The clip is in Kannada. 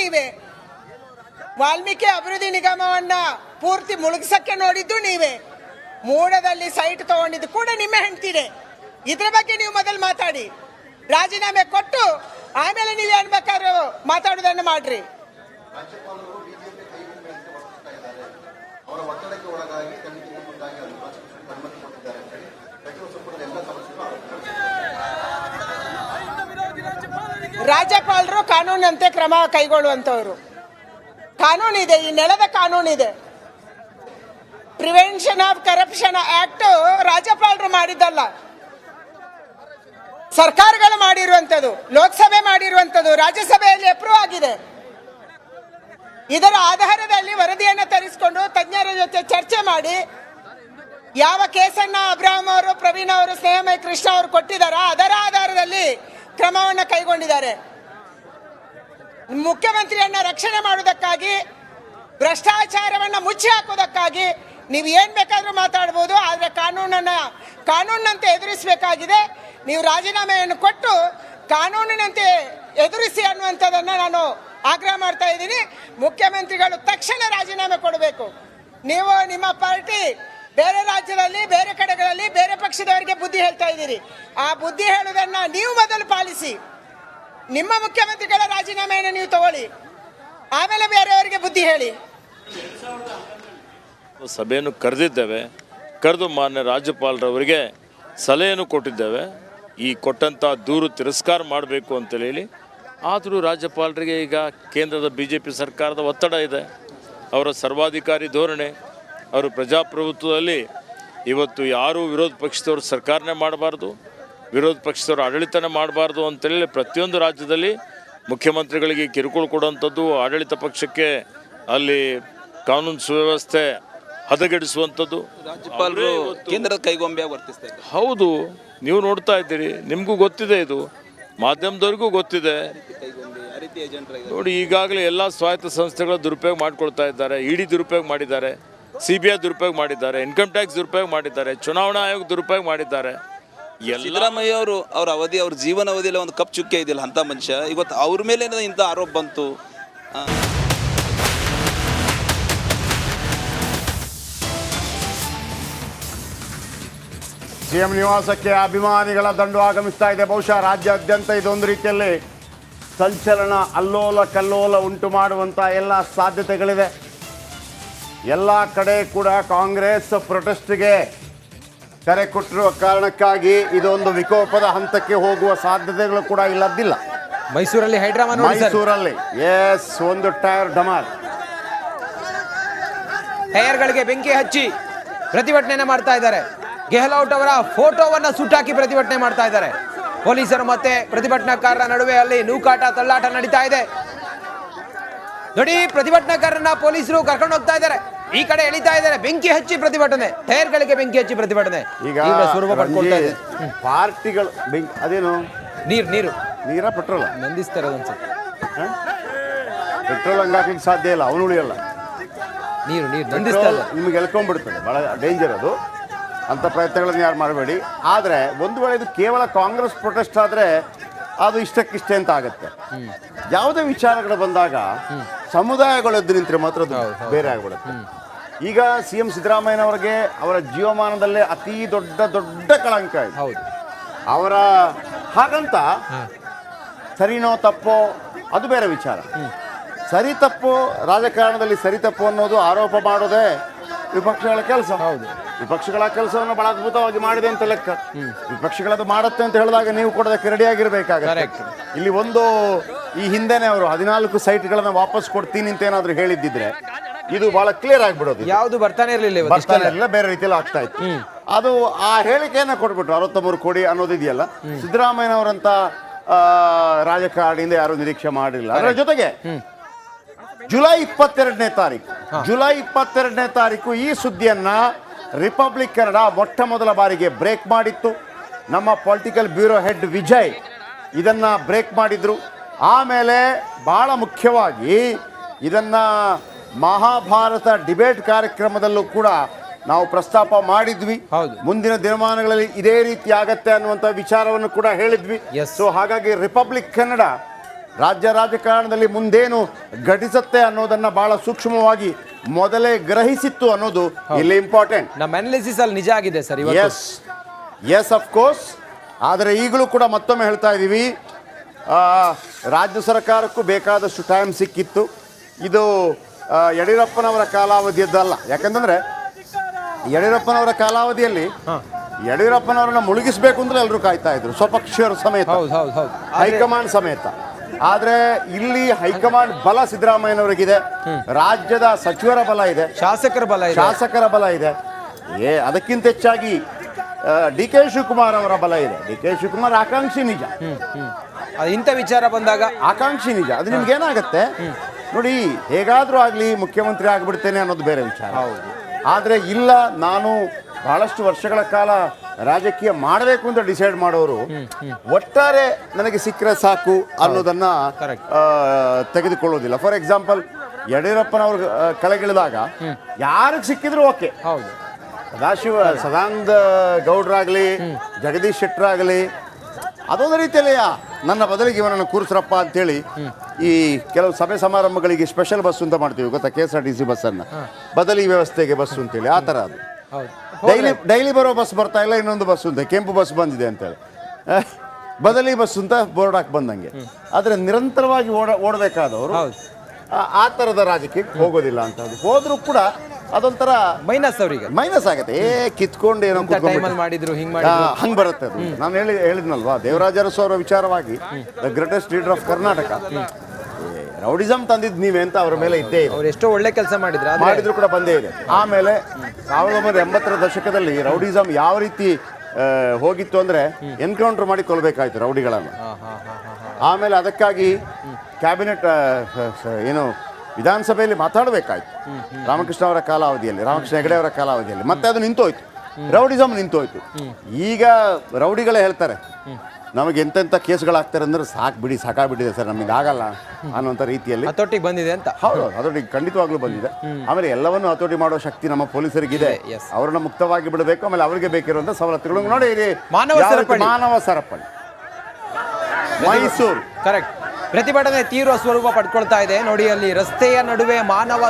ನೀವೇ. ವಾಲ್ಮೀಕಿ ಅಭಿವೃದ್ಧಿ ನಿಗಮವನ್ನ ಪೂರ್ತಿ ಮುಳುಗಿಸಕ್ಕೆ ನೋಡಿದ್ದು ನೀವೇ. ಮೂಡದಲ್ಲಿ ಸೈಟ್ ತಗೊಂಡಿದ್ದು ಕೂಡ ನಿಮ್ಮ ಹೆಂಡ್ತಿದೆ. ಇದ್ರ ಬಗ್ಗೆ ನೀವು ಮೊದಲು ಮಾತಾಡಿ, ರಾಜೀನಾಮೆ ಕೊಟ್ಟು ಆಮೇಲೆ ನೀವು ಏನ್ ಬೇಕಾದ್ರೂ ಮಾತಾಡೋದನ್ನು ಮಾಡ್ರಿ. ರಾಜ್ಯಪಾಲರು ಕಾನೂನಂತೆ ಕ್ರಮ ಕೈಗೊಳ್ಳುವಂತವರು. ಕಾನೂನಿದೆ, ಈ ನೆಲದ ಕಾನೂನಿದೆ. ಪ್ರಿವೆನ್ಷನ್ ಆಫ್ ಕರಪ್ಷನ್ ಆಕ್ಟ್ ರಾಜ್ಯಪಾಲರು ಮಾಡಿದ್ದಲ್ಲ, ಸರ್ಕಾರಗಳು ಮಾಡಿರುವಂಥದ್ದು, ಲೋಕಸಭೆ ಮಾಡಿರುವಂಥದ್ದು, ರಾಜ್ಯಸಭೆಯಲ್ಲಿ ಅಪ್ರೂವ್ ಆಗಿದೆ. ಇದರ ಆಧಾರದಲ್ಲಿ ವರದಿಯನ್ನು ತರಿಸಿಕೊಂಡು ತಜ್ಞರ ಜೊತೆ ಚರ್ಚೆ ಮಾಡಿ ಯಾವ ಕೇಸನ್ನ ಅಬ್ರಾಹಂ ಅವರು, ಪ್ರವೀಣ್ ಅವರು, ಸ್ನೇಹಮಯ ಕೃಷ್ಣ ಅವರು ಕೊಟ್ಟಿದ್ದಾರ ಅದರ ಆಧಾರದಲ್ಲಿ ಕ್ರಮವನ್ನು ಕೈಗೊಂಡಿದ್ದಾರೆ. ಮುಖ್ಯಮಂತ್ರಿಯನ್ನ ರಕ್ಷಣೆ ಮಾಡುವುದಕ್ಕಾಗಿ, ಭ್ರಷ್ಟಾಚಾರವನ್ನ ಮುಚ್ಚಿ ಹಾಕುವುದಕ್ಕಾಗಿ ನೀವು ಏನ್ ಬೇಕಾದ್ರೂ ಮಾತಾಡಬಹುದು. ಆದ್ರೆ ಕಾನೂನಂತೆ ಎದುರಿಸಬೇಕಾಗಿದೆ. ನೀವು ರಾಜೀನಾಮೆಯನ್ನು ಕೊಟ್ಟು ಕಾನೂನಿನಂತೆ ಎದುರಿಸಿ ಅನ್ನುವಂಥದ್ದನ್ನು ನಾನು ಆಗ್ರಹ ಮಾಡ್ತಾ ಇದ್ದೀನಿ. ಮುಖ್ಯಮಂತ್ರಿಗಳು ತಕ್ಷಣ ರಾಜೀನಾಮೆ ಕೊಡಬೇಕು. ನೀವು ನಿಮ್ಮ ಪಾರ್ಟಿ ಬೇರೆ ರಾಜ್ಯದಲ್ಲಿ, ಬೇರೆ ಕಡೆಗಳಲ್ಲಿ ಬೇರೆ ಪಕ್ಷದವರಿಗೆ ಬುದ್ಧಿ ಹೇಳ್ತಾ ಇದ್ದೀರಿ. ಆ ಬುದ್ಧಿ ಹೇಳುವುದನ್ನ ನೀವು ಮೊದಲು ಪಾಲಿಸಿ. ನಿಮ್ಮ ಮುಖ್ಯಮಂತ್ರಿಗಳ ರಾಜೀನಾಮೆಯನ್ನು ನೀವು ತಗೊಳ್ಳಿ, ಆಮೇಲೆ ಬೇರೆಯವರಿಗೆ ಬುದ್ಧಿ ಹೇಳಿ. ಸಭೆಯನ್ನು ಕರೆದಿದ್ದೇವೆ, ಕರೆದು ಮಾನ್ಯ ರಾಜ್ಯಪಾಲರವರಿಗೆ ಸಲಹೆಯನ್ನು ಕೊಟ್ಟಿದ್ದೇವೆ. ಈ ಕೊಟ್ಟಂಥ ದೂರು ತಿರಸ್ಕಾರ ಮಾಡಬೇಕು ಅಂತೇಳಿ. ಆದರೂ ರಾಜ್ಯಪಾಲರಿಗೆ ಈಗ ಕೇಂದ್ರದ BJP ಸರ್ಕಾರದ ಒತ್ತಡ ಇದೆ. ಅವರ ಸರ್ವಾಧಿಕಾರಿ ಧೋರಣೆ, ಅವರು ಪ್ರಜಾಪ್ರಭುತ್ವದಲ್ಲಿ ಇವತ್ತು ಯಾರೂ ವಿರೋಧ ಪಕ್ಷದವರು ಸರ್ಕಾರನೇ ಮಾಡಬಾರ್ದು, ವಿರೋಧ ಪಕ್ಷದವರು ಆಡಳಿತನೇ ಮಾಡಬಾರ್ದು ಅಂತೇಳಿ ಪ್ರತಿಯೊಂದು ರಾಜ್ಯದಲ್ಲಿ ಮುಖ್ಯಮಂತ್ರಿಗಳಿಗೆ ಕಿರುಕುಳ ಕೊಡುವಂಥದ್ದು, ಆಡಳಿತ ಪಕ್ಷಕ್ಕೆ ಅಲ್ಲಿ ಕಾನೂನು ಸುವ್ಯವಸ್ಥೆ ಹದಗೆಡಿಸುವಂಥದ್ದು. ರಾಜ್ಯಪಾಲರು ಕೇಂದ್ರದ ಕೈಗೊಂಬೆ ವರ್ತಿಸ್ತಾರೆ. ಹೌದು, ನೀವು ನೋಡ್ತಾ ಇದ್ದೀರಿ, ನಿಮಗೂ ಗೊತ್ತಿದೆ, ಇದು ಮಾಧ್ಯಮದವ್ರಿಗೂ ಗೊತ್ತಿದೆ. ನೋಡಿ, ಈಗಾಗಲೇ ಎಲ್ಲ ಸ್ವಾಯತ್ತ ಸಂಸ್ಥೆಗಳ ದುರುಪಯೋಗ ಮಾಡ್ಕೊಳ್ತಾ ಇದ್ದಾರೆ. ED ದುರುಪಯೋಗ ಮಾಡಿದ್ದಾರೆ, CBI ದುರುಪಯೋಗ ಮಾಡಿದ್ದಾರೆ, ಇನ್ಕಮ್ ಟ್ಯಾಕ್ಸ್ ದುರುಪಯೋಗ ಮಾಡಿದ್ದಾರೆ, ಚುನಾವಣಾ ಆಯೋಗ ದುರುಪಯೋಗ ಮಾಡಿದ್ದಾರೆ. ಸಿದ್ದರಾಮಯ್ಯ ಅವರು ಅವ್ರ ಜೀವನ ಅವಧಿಯಲ್ಲಿ ಒಂದು ಕಪ್ ಚುಕ್ಕೆ ಇದೆಯಲ್ಲ ಅಂತ ಮನುಷ್ಯ, ಇವತ್ತು ಅವ್ರ ಮೇಲೆ ಇಂಥ ಆರೋಪ ಬಂತು. CM ನಿವಾಸಕ್ಕೆ ಅಭಿಮಾನಿಗಳ ದಂಡು ಆಗಮಿಸ್ತಾ ಇದೆ. ಬಹುಶಃ ರಾಜ್ಯಾದ್ಯಂತ ಇದೊಂದು ರೀತಿಯಲ್ಲಿ ಸಂಚಲನ, ಅಲ್ಲೋಲ ಕಲ್ಲೋಲ ಉಂಟು ಮಾಡುವಂಥ ಎಲ್ಲ ಸಾಧ್ಯತೆಗಳಿದೆ. ಎಲ್ಲ ಕಡೆ ಕೂಡ ಕಾಂಗ್ರೆಸ್ ಪ್ರೊಟೆಸ್ಟ್ಗೆ ಕರೆ ಕೊಟ್ಟಿರುವ ಕಾರಣಕ್ಕಾಗಿ ಇದೊಂದು ವಿಕೋಪದ ಹಂತಕ್ಕೆ ಹೋಗುವ ಸಾಧ್ಯತೆಗಳು ಕೂಡ ಇಲ್ಲದಿಲ್ಲ. ಮೈಸೂರಲ್ಲಿ ಹೈಡ್ರಾಮಾ, ಮೈಸೂರಲ್ಲಿ ಒಂದು ಟೈರ್ ಢಮಾಲ್, ಟೈರ್ಗಳಿಗೆ ಬೆಂಕಿ ಹಚ್ಚಿ ಪ್ರತಿಭಟನೆ ಮಾಡ್ತಾ ಇದ್ದಾರೆ. ಗೆಹ್ಲೋಟ್ ಅವರ ಫೋಟೋವನ್ನ ಸುಟ್ಟಾಕಿ ಪ್ರತಿಭಟನೆ ಮಾಡ್ತಾ ಇದ್ದಾರೆ. ಪೊಲೀಸರು ಮತ್ತೆ ಪ್ರತಿಭಟನಾಕಾರರ ನಡುವೆ ಅಲ್ಲಿ ನೂಕಾಟ ತಳ್ಳಾಟ ನಡೀತಾ ಇದೆ. ನೋಡಿ, ಪ್ರತಿಭಟನಾಕಾರರನ್ನ ಪೊಲೀಸರು ಕರ್ಕೊಂಡು ಹೋಗ್ತಾ ಇದ್ದಾರೆ, ಈ ಕಡೆ ಎಳಿತಾ ಇದ್ದಾರೆ. ಬೆಂಕಿ ಹಚ್ಚಿ ಪ್ರತಿಭಟನೆ, ಟೈರ್ಗಳಿಗೆ ಬೆಂಕಿ ಹಚ್ಚಿ ಪ್ರತಿಭಟನೆ ಈಗ ಸ್ವರೂಪ ಪಡ್ಕೊಳ್ತಾ ಇದೆ. ಪಾರ್ಟಿಗಳು ಅದೇನು ನೀರ ಪೆಟ್ರೋಲ್ ನಂದಿಸ್ತಾರೆ ಅನ್ಸುತ್ತೆ. ಪೆಟ್ರೋಲ್ ಹಂಗಾಕ್ಲಿಕ್ಕೆ ಸಾಧ್ಯ ಇಲ್ಲ, ಅವನು ಉಳಿಯಲ್ಲ. ನೀರು ನಂದಿಸ್ತಾರೆ, ನಿಮಗೆ ಎಳ್ಕೊಂಡ್ಬಿಡ್ತದೆ. ಬಹಳ ಡೇಂಜರ್ ಅದು. ಅಂಥ ಪ್ರಯತ್ನಗಳನ್ನು ಯಾರು ಮಾಡಬೇಡಿ. ಆದರೆ ಒಂದು ವೇಳೆ ಇದು ಕೇವಲ ಕಾಂಗ್ರೆಸ್ ಪ್ರೊಟೆಸ್ಟ್ ಆದರೆ ಅದು ಇಷ್ಟಕ್ಕಿಷ್ಟೇ ಅಂತ ಆಗುತ್ತೆ. ಯಾವುದೇ ವಿಚಾರಗಳು ಬಂದಾಗ ಸಮುದಾಯಗಳು ಎದ್ದು ನಿಂತರೆ ಮಾತ್ರ ಅದು ಬೇರೆ ಆಗಿಬಿಡುತ್ತೆ. ಈಗ CM ಸಿದ್ದರಾಮಯ್ಯನವರಿಗೆ ಅವರ ಜೀವಮಾನದಲ್ಲೇ ಅತಿ ದೊಡ್ಡ ಕಳಂಕ ಇದೆ. ಅವರ ಹಾಗಂತ ಸರಿನೋ ತಪ್ಪೋ ಅದು ಬೇರೆ ವಿಚಾರ. ಸರಿ ತಪ್ಪು, ರಾಜಕಾರಣದಲ್ಲಿ ಸರಿ ತಪ್ಪು ಅನ್ನೋದು ಆರೋಪ ಮಾಡೋದೇ ವಿಪಕ್ಷಗಳ ಕೆಲಸ. ವಿಪಕ್ಷಗಳ ಕೆಲಸವನ್ನು ಬಹಳ ಅದ್ಭುತವಾಗಿ ಮಾಡಿದೆ ಅಂತ ಲೆಕ್ಕ. ವಿಪಕ್ಷಗಳದು ಮಾಡುತ್ತೆ ಅಂತ ಹೇಳಿದಾಗ ನೀವು ಕೂಡ ಅದಕ್ಕೆ ರೆಡಿಯಾಗಿರ್ಬೇಕಾಗುತ್ತೆ. ಇಲ್ಲಿ ಈ ಹಿಂದೆನೆ ಅವರು 14 ಸೈಟ್ಗಳನ್ನು ವಾಪಸ್ ಕೊಡ್ತೀನಿ ಅಂತ ಏನಾದ್ರು ಹೇಳಿದ್ದಿದ್ರೆ ಇದು ಬಹಳ ಕ್ಲಿಯರ್ ಆಗಿಬಿಡೋದು. ಯಾವುದು ಬರ್ತಾನೆ ಇರಲಿಲ್ಲ, ಬೇರೆ ರೀತಿಯಲ್ಲಿ ಆಗ್ತಾ ಇತ್ತು. ಅದು ಆ ಹೇಳಿಕೆಯನ್ನ ಕೊಟ್ಬಿಟ್ರು. 63 ಕೋಟಿ ಅನ್ನೋದಿದೆಯಲ್ಲ, ಸಿದ್ದರಾಮಯ್ಯನವರಂತ ರಾಜಕಾರಣಿಯಿಂದ ಯಾರು ನಿರೀಕ್ಷೆ ಮಾಡಿಲ್ಲ. ಅದರ ಜೊತೆಗೆ ಜುಲೈ 22ನೇ ತಾರೀಕು ಈ ಸುದ್ದಿಯನ್ನ ರಿಪಬ್ಲಿಕ್ ಕನ್ನಡ ಮೊಟ್ಟ ಮೊದಲ ಬಾರಿಗೆ ಬ್ರೇಕ್ ಮಾಡಿತ್ತು. ನಮ್ಮ ಪೊಲಿಟಿಕಲ್ ಬ್ಯೂರೋ ಹೆಡ್ ವಿಜಯ್ ಇದನ್ನ ಬ್ರೇಕ್ ಮಾಡಿದ್ರು. ಆಮೇಲೆ ಬಹಳ ಮುಖ್ಯವಾಗಿ ಇದನ್ನ ಮಹಾಭಾರತ ಡಿಬೇಟ್ ಕಾರ್ಯಕ್ರಮದಲ್ಲೂ ಕೂಡ ನಾವು ಪ್ರಸ್ತಾಪ ಮಾಡಿದ್ವಿ. ಮುಂದಿನ ದಿನಮಾನಗಳಲ್ಲಿ ಇದೇ ರೀತಿ ಆಗತ್ತೆ ಅನ್ನುವಂಥ ವಿಚಾರವನ್ನು ಕೂಡ ಹೇಳಿದ್ವಿ. Yes. ಸೊ ಹಾಗಾಗಿ ರಿಪಬ್ಲಿಕ್ ಕನ್ನಡ ರಾಜ್ಯ ರಾಜಕಾರಣದಲ್ಲಿ ಮುಂದೇನು ಘಟಿಸುತ್ತೆ ಅನ್ನೋದನ್ನ ಬಹಳ ಸೂಕ್ಷ್ಮವಾಗಿ ಮೊದಲೇ ಗ್ರಹಿಸಿತ್ತು ಅನ್ನೋದು ಇಲ್ಲಿ ಇಂಪಾರ್ಟೆಂಟ್. ನಮ್ಮ ಅನಾಲಿಸಿಸ್ ಅಲ್ಲಿ ನಿಜ ಆಗಿದೆ ಸರ್ ಇವತ್ತು. Yes of course. ಆದರೆ ಈಗಲೂ ಕೂಡ ಮತ್ತೊಮ್ಮೆ ಹೇಳ್ತಾ ಇದ್ದೀವಿ, ರಾಜ್ಯ ಸರ್ಕಾರಕ್ಕೂ ಬೇಕಾದಷ್ಟು ಟೈಮ್ ಸಿಕ್ಕಿತ್ತು. ಇದು ಯಡಿಯೂರಪ್ಪನವರ ಕಾಲಾವಧಿಯದ್ದಲ್ಲ. ಯಾಕಂತಂದ್ರೆ ಯಡಿಯೂರಪ್ಪನವರ ಕಾಲಾವಧಿಯಲ್ಲಿ ಯಡಿಯೂರಪ್ಪನವರನ್ನ ಮುಳುಗಿಸ್ಬೇಕು ಅಂದ್ರೆ ಎಲ್ಲರೂ ಕಾಯ್ತಾ ಇದ್ರು, ಸ್ವಪಕ್ಷೀಯರ ಸಮೇತ, ಹೈಕಮಾಂಡ್ ಸಮೇತ. ಆದ್ರೆ ಇಲ್ಲಿ ಹೈಕಮಾಂಡ್ ಬಲ ಸಿದ್ದರಾಮಯ್ಯನವರಿಗಿದೆ, ರಾಜ್ಯದ ಸಚಿವರ ಬಲ ಇದೆ, ಶಾಸಕರ ಬಲ ಇದೆ. ಅದಕ್ಕಿಂತ ಹೆಚ್ಚಾಗಿ ಡಿ ಕೆ ಶಿವಕುಮಾರ್ ಅವರ ಬಲ ಇದೆ. ಡಿ ಕೆ ಶಿವಕುಮಾರ್ ಆಕಾಂಕ್ಷಿ ನಿಜ, ಇಂಥ ವಿಚಾರ ಬಂದಾಗ ಆಕಾಂಕ್ಷಿ ನಿಜ. ಅದು ನಿಮ್ಗೆ ಏನಾಗತ್ತೆ ನೋಡಿ, ಹೇಗಾದ್ರೂ ಆಗ್ಲಿ ಮುಖ್ಯಮಂತ್ರಿ ಆಗ್ಬಿಡ್ತೇನೆ ಅನ್ನೋದು ಬೇರೆ ವಿಚಾರ. ಆದ್ರೆ ಇಲ್ಲ, ನಾನು ಬಹಳಷ್ಟು ವರ್ಷಗಳ ಕಾಲ ರಾಜಕೀಯ ಮಾಡಬೇಕು ಅಂತ ಡಿಸೈಡ್ ಮಾಡೋರು ಒಟ್ಟಾರೆ ನನಗೆ ಸಿಕ್ಕರೆ ಸಾಕು ಅನ್ನೋದನ್ನ ತೆಗೆದುಕೊಳ್ಳೋದಿಲ್ಲ. ಫಾರ್ ಎಕ್ಸಾಂಪಲ್, ಯಡಿಯೂರಪ್ಪನವ್ರು ಕೆಳಗಿಳಿದಾಗ ಯಾರಿಗೆ ಸಿಕ್ಕಿದ್ರು ಓಕೆ. ಸದಾನಂದ ಗೌಡ್ರಾಗ್ಲಿ, ಜಗದೀಶ್ ಶೆಟ್ಟರಾಗಲಿ, ಅದೊಂದು ರೀತಿಯಲ್ಲಿ ನನ್ನ ಬದಲಿಗೆ ಇವನನ್ನು ಕೂರಿಸ್ರಪ್ಪ ಅಂತೇಳಿ ಈ ಕೆಲವು ಸಭೆ ಸಮಾರಂಭಗಳಿಗೆ ಸ್ಪೆಷಲ್ ಬಸ್ ಅಂತ ಮಾಡ್ತೀವಿ ಗೊತ್ತಾ, KSRTC ಬಸ್ಸನ್ನು, ಬದಲಿ ವ್ಯವಸ್ಥೆಗೆ ಬಸ್ಸು ಅಂತೇಳಿ. ಆ ಥರ ಅದು ಡೈಲಿ ಬರೋ ಬಸ್ ಬರ್ತಾ ಇಲ್ಲ, ಇನ್ನೊಂದು ಬಸ್ ಅಂತ ಕೆಂಪು ಬಸ್ ಬಂದಿದೆ ಅಂತೇಳಿ ಬದಲಿ ಬಸ್ ಅಂತ ಬೋರ್ಡ್ ಹಾಕಿ ಬಂದಂಗೆ. ಆದರೆ ನಿರಂತರವಾಗಿ ಓಡಬೇಕಾದವರು ಆ ಥರದ ರಾಜಕೀಯಕ್ಕೆ ಹೋಗೋದಿಲ್ಲ ಅಂತ. ಹೋದ್ರೂ ಕೂಡ ಅದೊಂಥರ ಮೈನಸ್ ಆಗುತ್ತೆ. ಕಿತ್ಕೊಂಡು ಏನೋ ಮಾಡಿದ್ರು ಹಂಗೆ ಬರುತ್ತೆ ಅದು. ನಾನು ಹೇಳಿದ್ನಲ್ವಾ, ದೇವರಾಜ ಅರಸು ಅವರ ವಿಚಾರವಾಗಿ the greatest leader of Karnataka, rowdyism ತಂದಿದ್ದು ನೀವೇ ಅಂತ ಅವರ ಮೇಲೆ ಇದ್ದೇ ಇದೆ. ಅವ್ರು ಎಷ್ಟೋ ಒಳ್ಳೆ ಕೆಲಸ ಮಾಡಿದ್ರು ಕೂಡ ಬಂದೇ ಇದೆ. ಆಮೇಲೆ 1980ರ ದಶಕದಲ್ಲಿ ರೌಡಿಸಮ್ ಯಾವ ರೀತಿ ಹೋಗಿತ್ತು ಅಂದ್ರೆ ಎನ್ಕೌಂಟರ್ ಮಾಡಿ ಕೊಲ್ಲಬೇಕಾಯ್ತು ರೌಡಿಗಳನ್ನು. ಆಮೇಲೆ ಅದಕ್ಕಾಗಿ ಕ್ಯಾಬಿನೆಟ್ ಏನು ವಿಧಾನಸಭೆಯಲ್ಲಿ ಮಾತಾಡಬೇಕಾಯ್ತು ರಾಮಕೃಷ್ಣ ಅವರ ಕಾಲಾವಧಿಯಲ್ಲಿ, ರಾಮಕೃಷ್ಣ ಹೆಗಡೆ ಅವರ ಕಾಲಾವಧಿಯಲ್ಲಿ. ಮತ್ತೆ ಅದು ನಿಂತೋಯ್ತು, ರೌಡಿಸಮ್ ನಿಂತೋಯ್ತು. ಈಗ ರೌಡಿಗಳೇ ಹೇಳ್ತಾರೆ ನಮಗೆ ಎಂತೆಂಥ ಕೇಸ್ಗಳಾಗ್ತಾರೆ ಅಂದ್ರೆ ಸಾಕಾಗ್ಬಿಟ್ಟಿದೆ ಸರ್, ನಮಗೆ ಆಗಲ್ಲ ಅನ್ನೋಂಥ ರೀತಿಯಲ್ಲಿ ಹತೋಟಿಗೆ ಬಂದಿದೆ ಅಂತ. ಹೌದು, ಹತೋಟಿಗೆ ಖಂಡಿತವಾಗ್ಲೂ ಬಂದಿದೆ. ಆಮೇಲೆ ಎಲ್ಲವನ್ನೂ ಹತೋಟಿ ಮಾಡೋ ಶಕ್ತಿ ನಮ್ಮ ಪೊಲೀಸರಿಗಿದೆ. ಅವರನ್ನ ಮುಕ್ತವಾಗಿ ಬಿಡಬೇಕು. ಆಮೇಲೆ ಅವರಿಗೆ ಬೇಕಿರುವಂಥ ಸವಲತ್ತುಗಳು ನೋಡಿ, ಮಾನವ ಸರಪಳಿ ಮೈಸೂರು ಕರೆಕ್ಟ್. ಪ್ರತಿಭಟನೆ ತೀವ್ರ ಸ್ವರೂಪ ಪಡ್ಕೊಳ್ತಾ ಇದೆ ನೋಡಿ. ಅಲ್ಲಿ ರಸ್ತೆಯ ನಡುವೆ ಮಾನವ